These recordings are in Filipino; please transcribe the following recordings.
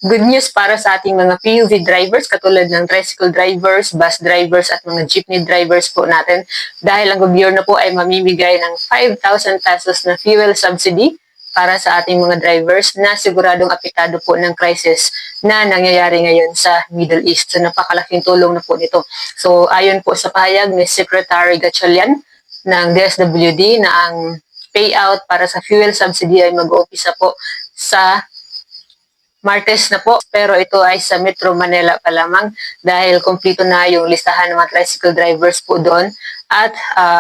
good news para sa ating mga PUV drivers katulad ng tricycle drivers, bus drivers at mga jeepney drivers po natin dahil ang gobyerno po ay mamimigay ng 5,000 pesos na fuel subsidy para sa ating mga drivers na siguradong apektado po ng crisis na nangyayari ngayon sa Middle East. So napakalaking tulong na po nito. So ayon po sa pahayag ni Secretary Gatchalian ng DSWD na ang payout para sa fuel subsidy ay mag-uumpisa po sa Martes na po, pero ito ay sa Metro Manila pa lamang dahil kumpleto na yung listahan ng mga tricycle drivers po doon. At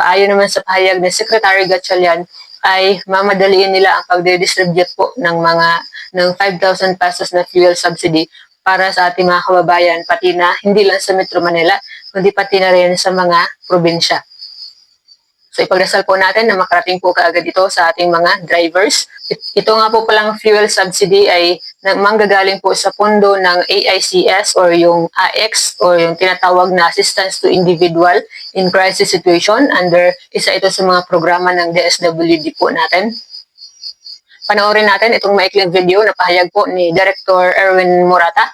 ayon naman sa pahayag ni Secretary Gatchalian ay mamadaliin nila ang pagde-distribute po ng 5,000 pesos na fuel subsidy para sa ating mga kababayan, pati na hindi lang sa Metro Manila, kundi pati na rin sa mga probinsya. So ipagdasal po natin na makarating po kaagad ito sa ating mga drivers. Ito nga po palang fuel subsidy ay manggagaling po sa pondo ng AICS or yung AX or yung tinatawag na Assistance to Individual in Crisis Situation under isa ito sa mga programa ng DSWD po natin. Panoorin natin itong maikling video na pahayag po ni Director Erwin Morata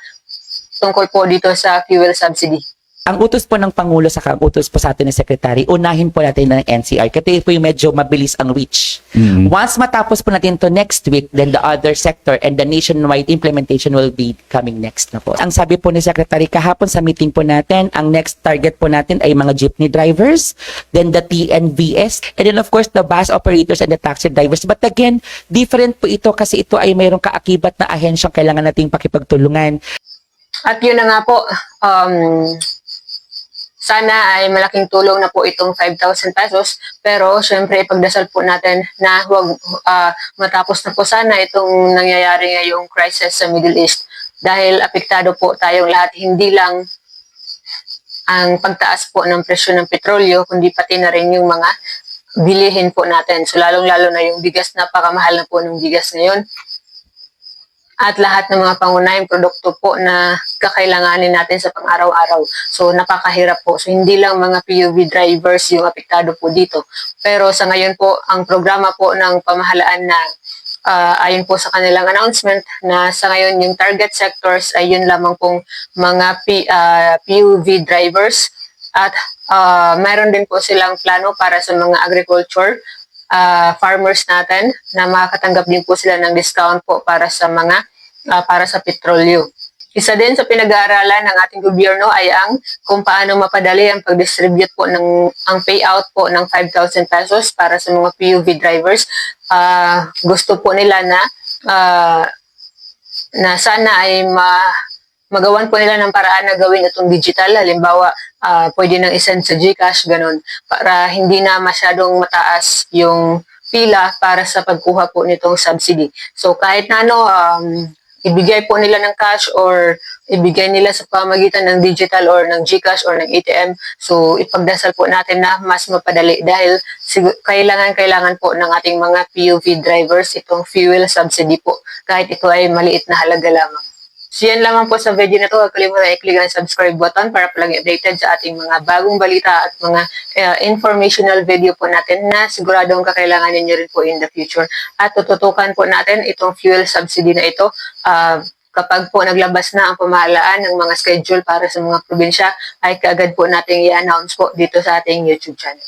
tungkol po dito sa fuel subsidy. Ang utos po ng Pangulo sa utos po sa atin ng Secretary, unahin po natin ng NCR kasi po yung medyo mabilis ang reach. Once matapos po natin to next week, then the other sector and the nationwide implementation will be coming next na po. Ang sabi po ni Secretary kahapon sa meeting po natin, ang next target po natin ay mga jeepney drivers, then the TNVS, and then of course the bus operators and the taxi drivers. But again, different po ito kasi ito ay mayroong kaakibat na ahensyang kailangan nating pakipagtulungan. At yun na nga po, sana ay malaking tulong na po itong 5,000 pesos, pero syempre ipagdasal po natin na huwag matapos na po sana itong nangyayari ngayong crisis sa Middle East dahil apektado po tayong lahat, hindi lang ang pagtaas po ng presyo ng petrolyo, kundi pati na rin yung mga bilihin po natin. So lalong-lalo na yung bigas, napakamahal na po ng bigas ngayon. At lahat ng mga pangunahing produkto po na kakailanganin natin sa pang-araw-araw. So napakahirap po. So hindi lang mga PUV drivers yung apektado po dito. Pero sa ngayon po, ang programa po ng pamahalaan na ayon po sa kanilang announcement na sa ngayon yung target sectors ay yun lamang pong mga PUV drivers. At mayroon din po silang plano para sa mga agriculture farmers natin na makakatanggap din po sila ng discount po para sa petrolyo. Isa din sa pinag-aaralan ng ating gobyerno ay ang kung paano mapadali ang pag-distribute po ang payout po ng 5,000 pesos para sa mga PUV drivers. Gusto po nila na sana ay magawan po nila ng paraan na gawin itong digital. Halimbawa, pwede nang isend sa GCash, ganun, para hindi na masyadong mataas yung pila para sa pagkuha po nitong subsidy. So kahit na ibigay po nila ng cash or ibigay nila sa pamagitan ng digital or ng GCash or ng ATM, so ipagdasal po natin na mas mapadali dahil kailangan po ng ating mga PUV drivers itong fuel subsidy po, kahit ito ay maliit na halaga lamang. So yan lamang po sa video na to. Huwag kalimutan i-click ang subscribe button para palagi updated sa ating mga bagong balita at mga informational video po natin na siguradong kakailanganin nyo rin po in the future. At tututukan po natin itong fuel subsidy na ito kapag po naglabas na ang pamahalaan ng mga schedule para sa mga probinsya ay kaagad po natin i-announce po dito sa ating YouTube channel.